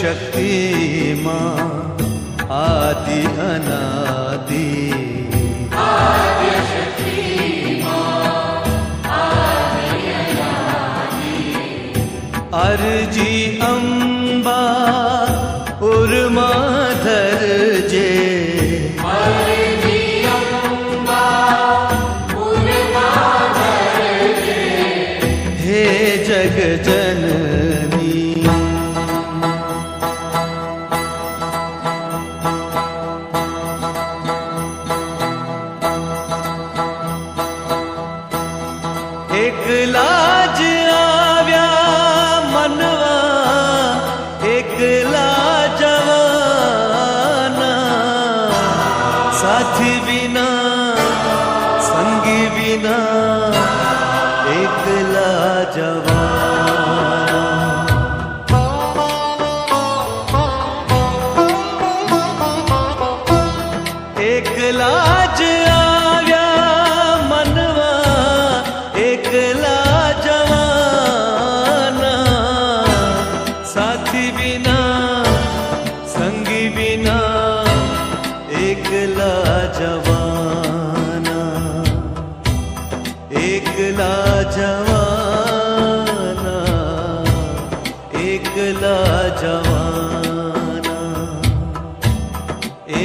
शक्ति मां आदि अनादि अर्जी अम्बा उर्माधर जे अर्जी अम्बा उर्माधर जे हे जग जननी एक लाज आव्या मनवा एक लाजवाना साथी बिना संगी बिना एक लाजवाना एक लाज आव्या मनवा एक लाजवाना साथी बिना संगी बिना एक लाजवाना एक लाजवाना एक लाजवाना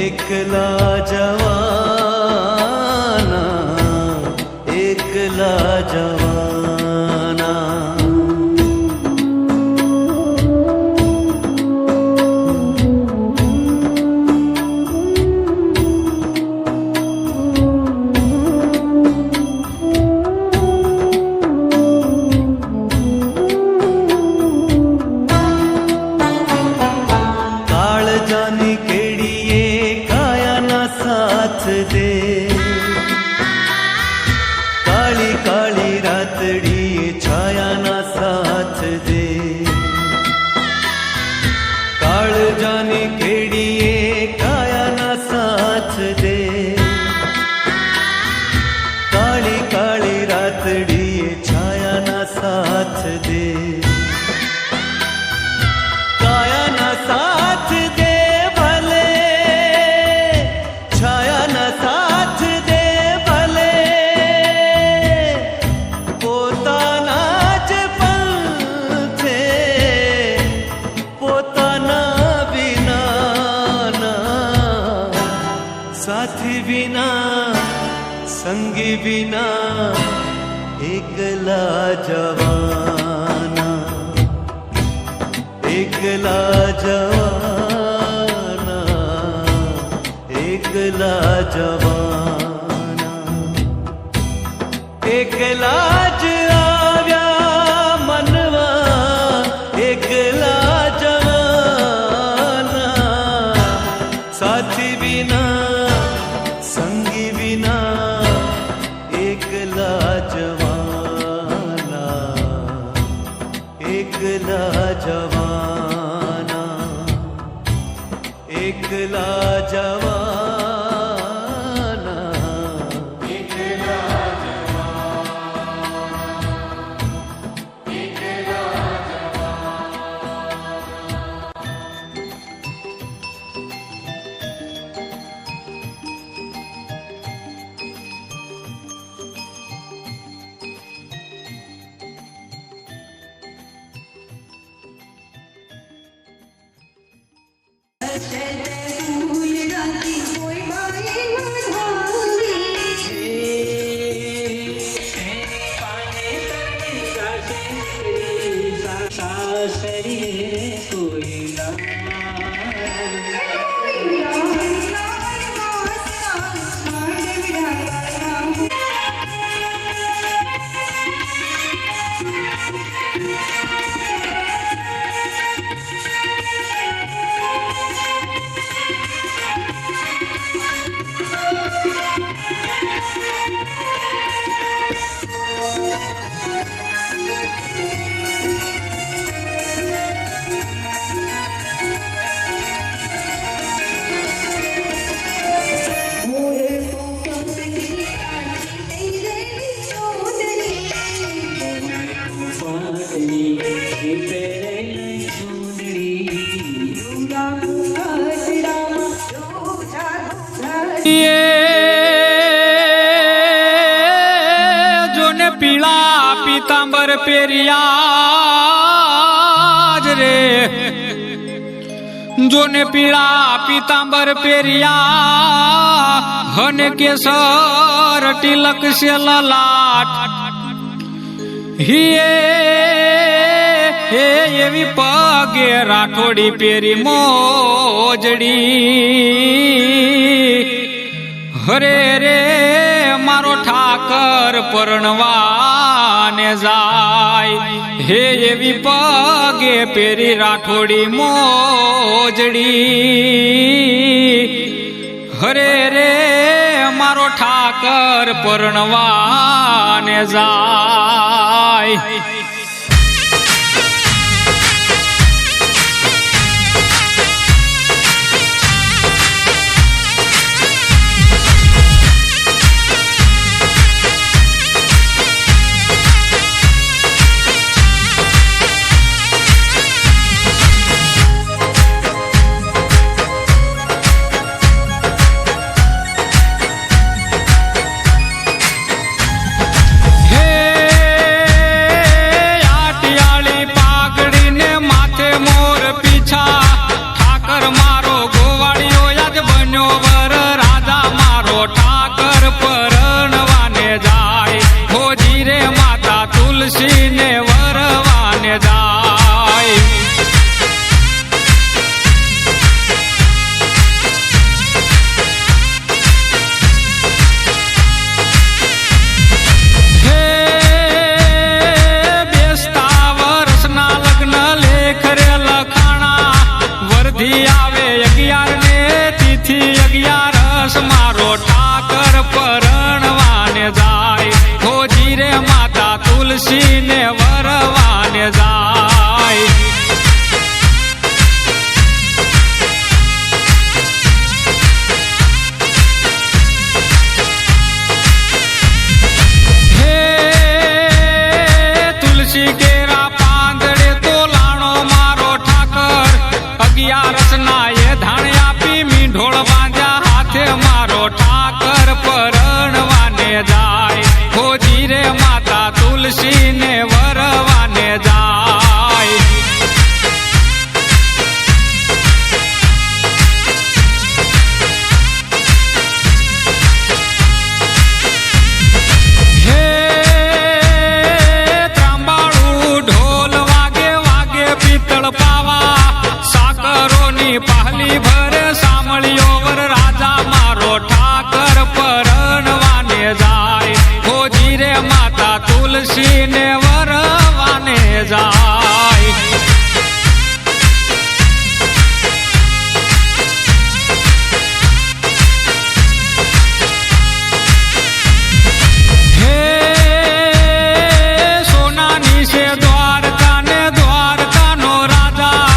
एक लाजवाना एक लाजवाना काळजानी केड़िए काया ना साथ दे काली काली रातड़ी छाया ना साथ दे काळजानी केड़िए काया ना साथ दे काली काली रातड़ी छाया ना साथ दे काया ना साथ दे भले छाया ना साथ दे भले पोताना ज पंथे पोताना बिना ना साथी बिना संगी बिना एक लाजवाना एक लाजवाना एक लाजवाना एक लाज आव्या मनवा एक लाजवाना साथी बिना संगी बिना एक लाजवाना एक लाजवाना एक लाजवाना एक लाजवाना एक પીતાંબર પેરિયા રે જોને પીળા પીતાંબર પેરિયા હને કેસર તિલક સે લલાટ હિયે એવી પગે રાખોડી પેરી મોજડી હરે રે મારો ઠાકર પરણવાને જાય હે એવી પગે પેરી રાખોડી મોજડી હરે રે મારો ઠાકર પરણવાને જાય તુલસીને વરવાને જાય હે બેસતા વર્ષના લગ્ન લેખ રે લખાણા વરધી આવે 11 ને તિથિ 11 મારો ઠાકર પરણવાને જાય હોજી રે માતા તુલસીને વરવાને જાય હે તુલસી કેરા પાંદડે તોલાણો મારો ઠાકર 11 ના એ ધાણ આપી મીંઢોળ વાંજા હાથે મારો ઠાકર પરણવાને જાય હોજી રે માતા તુલસીને વરવાને જાય હે ત્રાંબાળું ઢોલ વાગે વાગે પિત્તળ પાવા સાકરોની પહલી ભરે સાંભળ્યો વર રાજા મારો ઠાકર પરણવાને જાય હોજી રે માતા તુલસીને વરવાને જાય હે સોનાની છે દ્વારકા ને દ્વારકાનો રાજા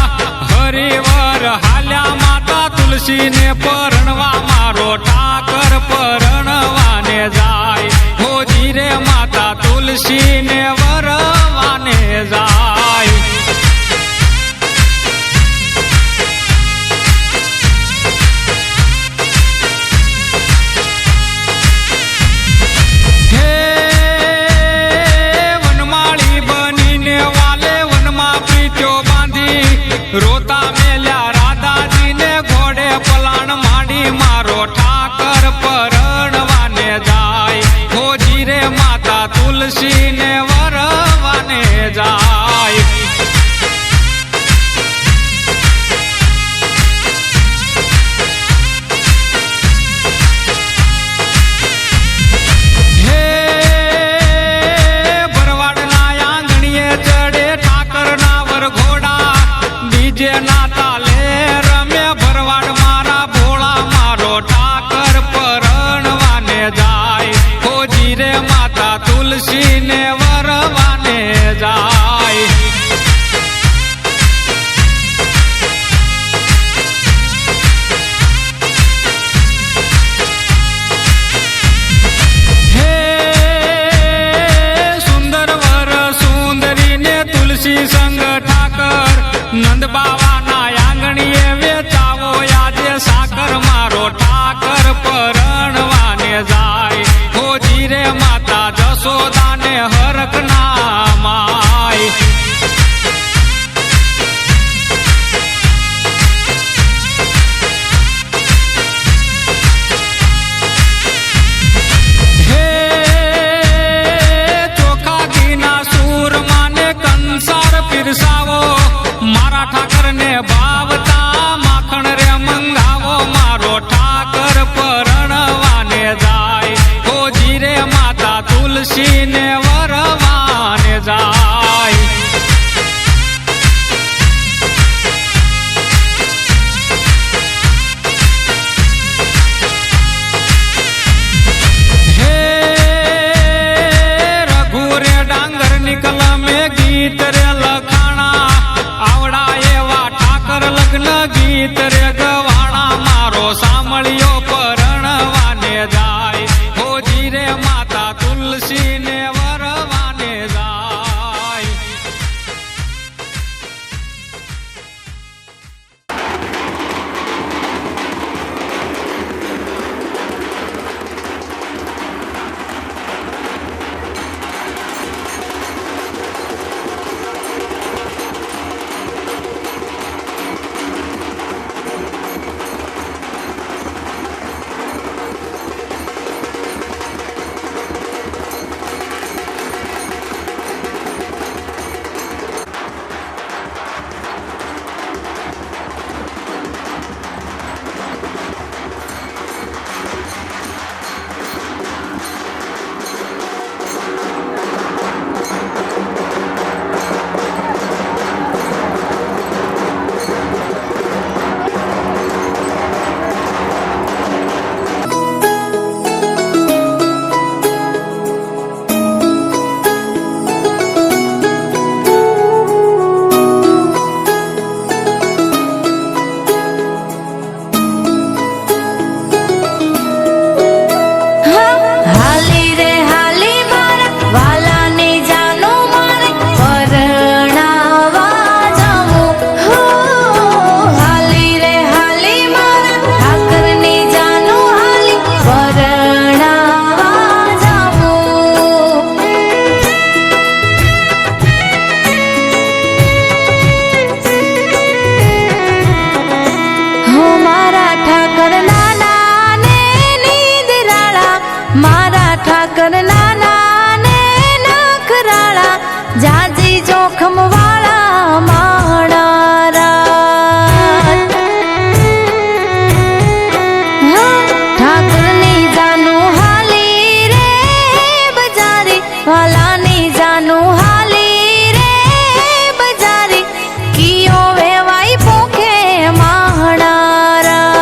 હરિવર હાલ્યા માતા તુલસીને પરણવા મારો ઠાકર પરણવાને જાય હોજી રે માતા તુલસીને વરવાને જાય હે વનમાળી બનીને વાલે વનમાં પ્રીત્યો બાંધી રોતા મેલ્યા રાધાજીને ઘોડે પલાણ માંડી મારો ઠાકર પરણવાને જાય હોજી રે માતા તુલસીને વર ગીત રે ગવાણા મારો સાંભળ્યો પરણવાને જાય હોજી રે માતા તુલસી ને વરવાને જાય. ઠાકર નાના ને નખરાળા જાજી જોખમ વાળા માણારા ઠાકરની જાનું હાલી રે બજારી વાલાની જાનું હાલી રે બજારી કિયો વેવાઈ પોખે માણારા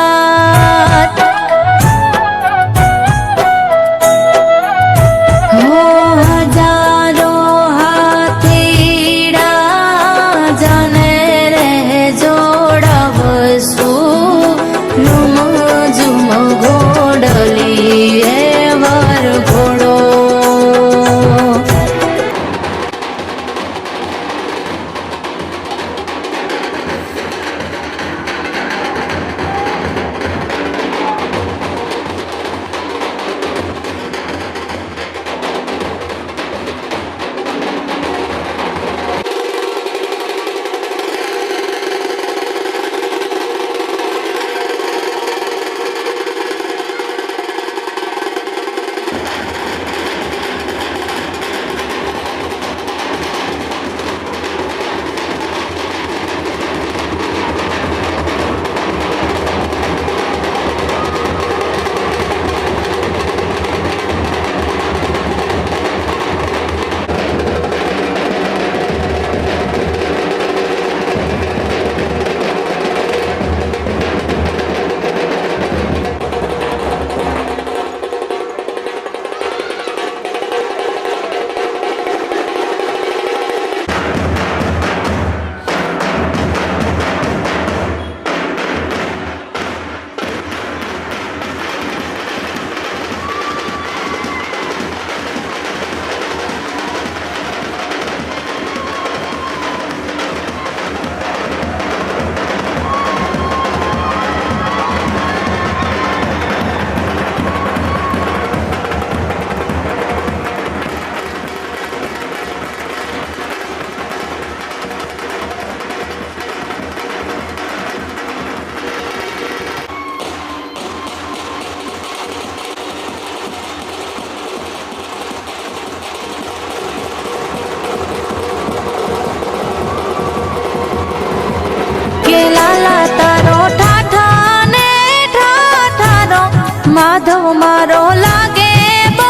માધવ મારો લાગે બહુ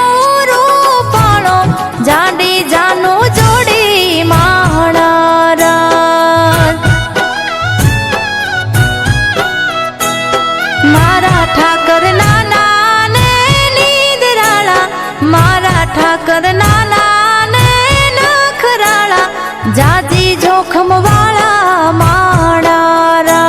રૂપાળો જાડી જાનું જોડી માણારા મારા ઠાકર નાના ને નીંદરાળા મારા ઠાકર નાના ને નખરાળા જાજી જોખમ વાળા માણારા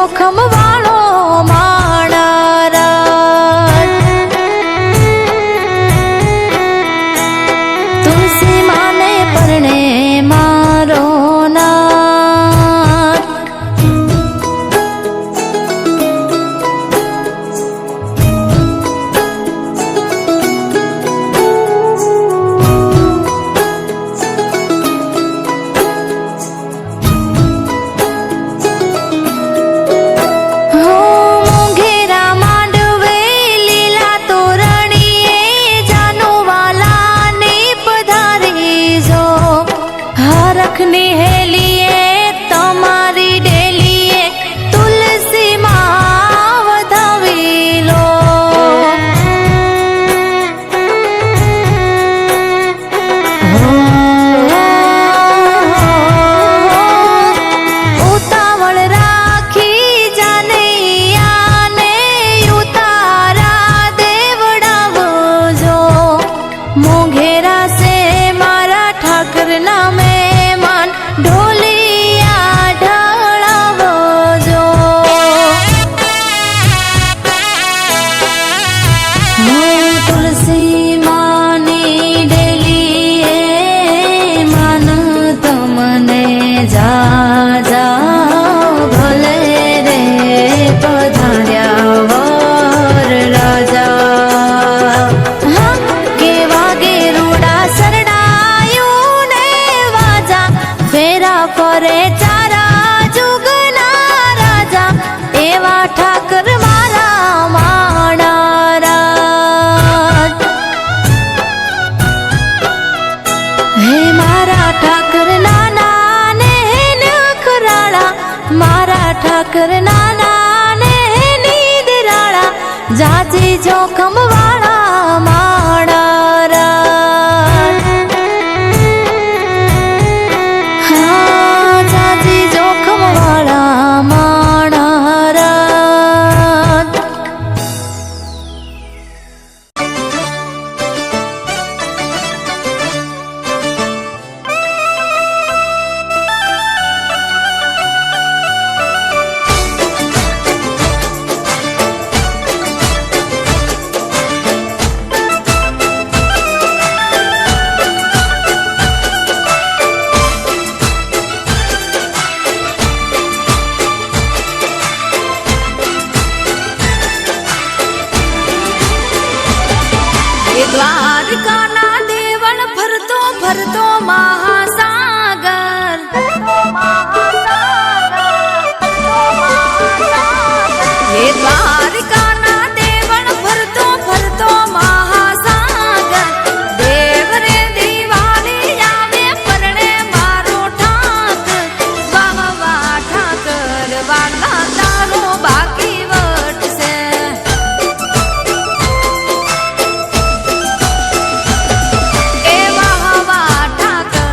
જોખમ વાળો માણારાજ તુલસી માને પરણે મારો નાથ મોઘેરા માંડવે લીલા તોરણીએ જાનુવાલાની પધારી જો હરખની હેલીએ તમારી ડેલીએ તુલસી માં વધાવી લો ઉતાવળ રાખી જાનૈયાને ઉતારા દેવડાવજો મોઘેરા સે મારા ઠાકરના મહેમાન ઢોલિયા ઢળાવજો તુલસી માની ડેલીએ માન તમને જા ભલે રે પધાર્યા વર રાજા કેવા ગેરુડા સરડાયું ને વાજા ફેરા ફરે ચારા જુગના રાજા એવા ઠાકર મારા માણારાજ હે મારા ઠાકર નાના ને નખરાળા મારા ઠાકર નાના ને નીદરાળા જાજી જોખમ વાળા માણારાજ હા જાજી જોખમ વાળા માણારાજ એ દ્વારકાના દેવળ ફરતો ફરતો મહાસાગર એ દ્વારકાના દેવળ ફરતો ફરતો મહાસાગર દેવ રે દિવાળી આવે પરણે મારો ઠાક વાહ વાહ ઠાકર વાલા તારો બાકી વટશે એ વાહ વાહ ઠાકર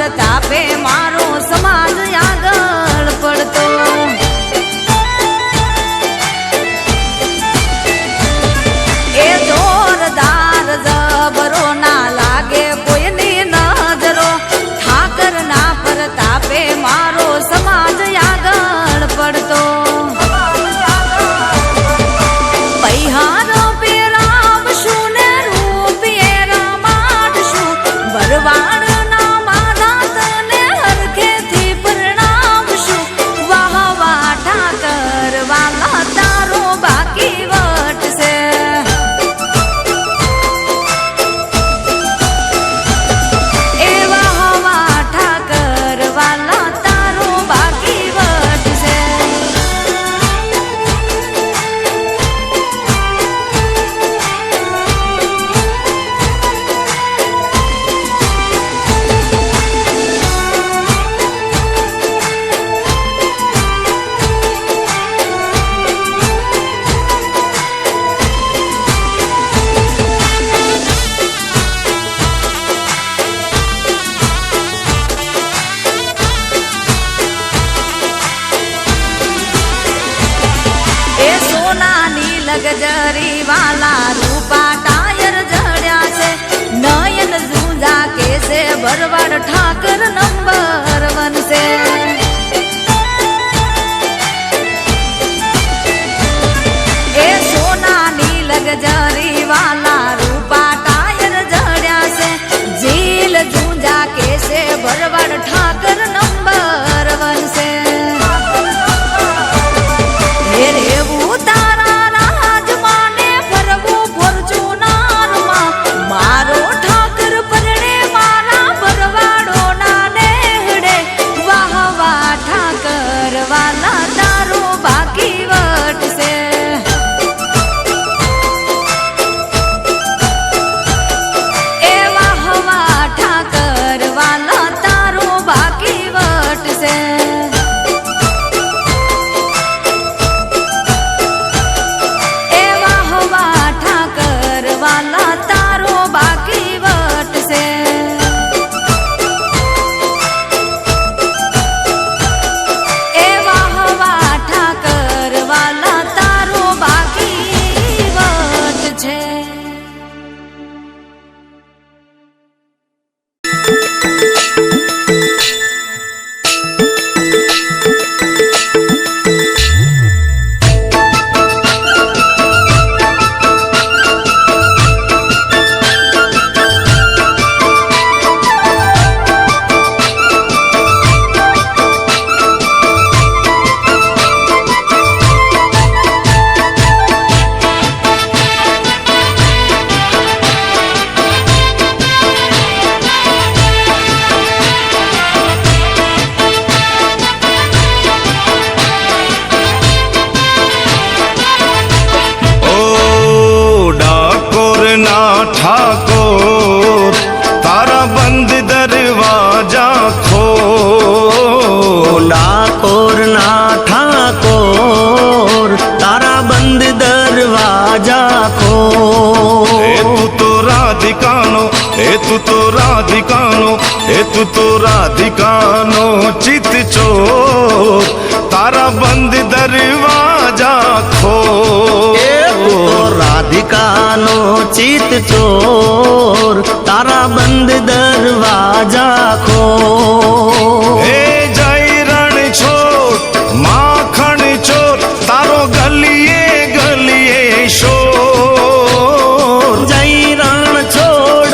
પ્રતાપે મારો સમાજ આગળ પડતો. એ જોરદાર જબરો ના લાગે કોઈની નજરો, ઠાકર ના પ્રતાપે મારો સમાજ આગળ પડતો. પૈહારો પેરાવશું ને રૂપિયે રમાડશું, ભરવાડ ના મારા તને હરખેથી પરણાવશું. વાહ વાહ ઠાકર વાલા તારો બાકી વટશે. એ વાહ વાહ ઠાકર વાલા તારો બાકી વટશે. એ સોનાની લગજરી વાલા રૂપા ટાયર જડ્યા છે, નયન ઝૂંઝા કે છે ભરવાડ ઠાકર નંબર 1 છે. એ સોનાની લગજરી વાલા રૂપા ટાયર જડ્યા છે, ઝીલ ઝૂંઝા કે છે ભરવાડ ઠાકર નંબર 1 છે. હે રેવું તારા રાજમાં ને ફરવું ફોર્ચ્યુનરમાં, મારો ઠાકર પરણે મારા ભરવાડોના નેહડે. વાહ વાહ ઠાકર વાલા તારો બાકી વટશે. એ વાહ વાહ ઠાકર વાલા તારો બાકી વટશે. એ વાહ વાહ ઠાકર વાલા તારો બાકી વટશે. એ વાહ વાહ ઠાકર વાલા તારો બાકી વટશે. ઠાકોર તારા બંધ દરવાજા ખોલ. ડાકોર ના ઠાકોર તારા બંધ દરવાજા ખોલ. એ તું તો રાધિકાનો, એ તું તો રાધિકાનો, એ તું તો રાધિકાનો ચિત ચોર, તારા બંધ દરવાજા ખોલ. તો રાધિકાનો ચિત ચોર તારા બંધ દરવાજા ખોલ. હે જય રણ છોડ માખણ ચોર, તારો ગલીએ ગલીએ શોર. જય રણ છોડ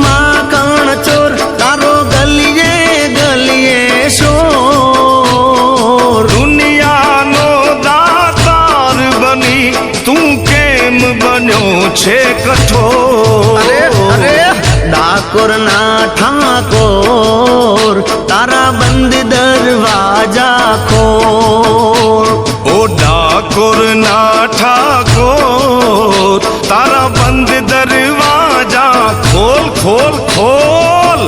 માખણ ચોર તારો ગલીએ ગલીએ શોર. દુનિયાનો દાતાર બની તું કેમ બન્યો છે કઠોર. ડાકોર ના ઠાકોર તારા બંધ દરવાજા ખોલ. ઓ ડાકોર ના ઠાકોર તારા બંધ દરવાજા ખોલ ખોલ ખોલ.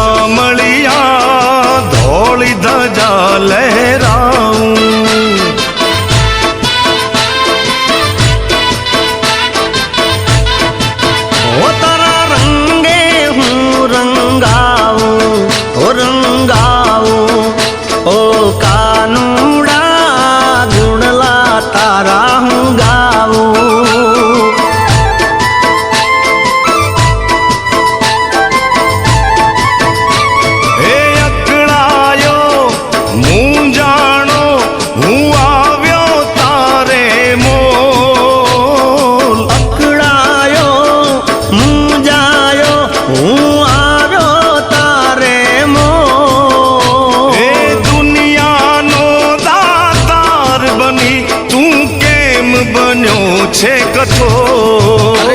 શામળિયા ધોળી ધજા લહેરાઉં ઓ તારા રંગે હું રંગાવું ઓ રંગાવું ઓ કાનુડા ગુણલા તારા હું ગાવું હે અકળાયો મૂંઝાણો હું આવ્યો તારે મોલ અકળાયો મૂંઝાયો હું આવ્યો તારે મોલ હે દુનિયાનો દાતાર બની તું કેમ બન્યો છે કઠોર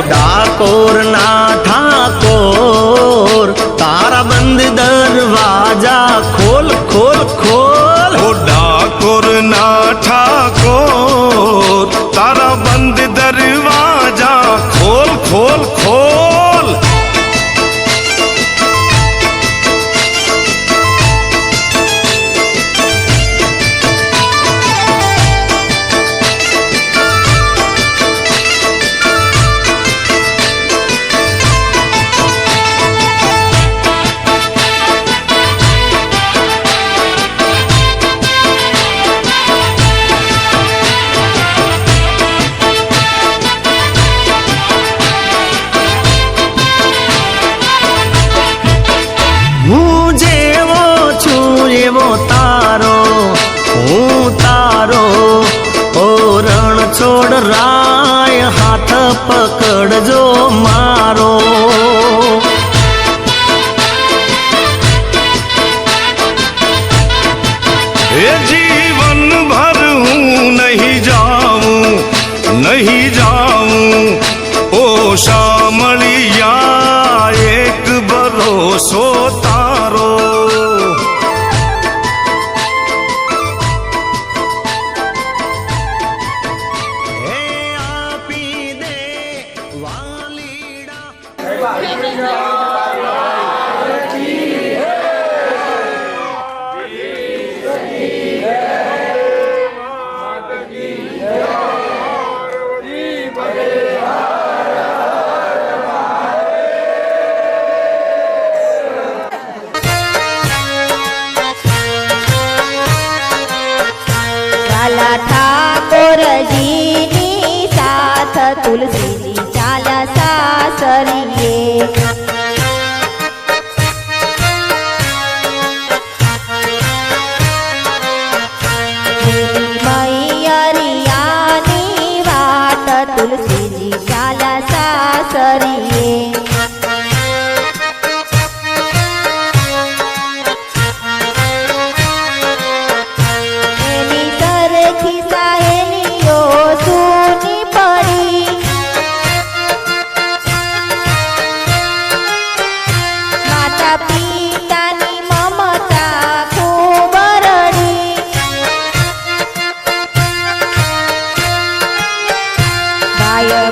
ડાકોર ના ઠાકોર તારા બંધ દરવાજા ખોલ ખોલ ખોલ ઓ ડાકોર ના ઠાકોર તારા બંધ દરવાજા ખોલ ખોલ ખોલ હું જેવો છું એવો તારો હું તારો ઓ રણ છોડ રાય હાથ પકડજો મારો એ જીવન ભર હું નહીં જાઉં ઓ શામળિયા એક ભરોસો તારો હે આપી દે વાલીડા ચાલા ઠાકોરજીની સાથ તુલસીજી ચાલા સાસરીએ મૈયરિયાની વાત તુલસીજી ચાલા સાસરીએ એની સરખી સાહેલીઓ સૂની પડી માતા પિતાની મમતા ખૂબ રડી ભાઈ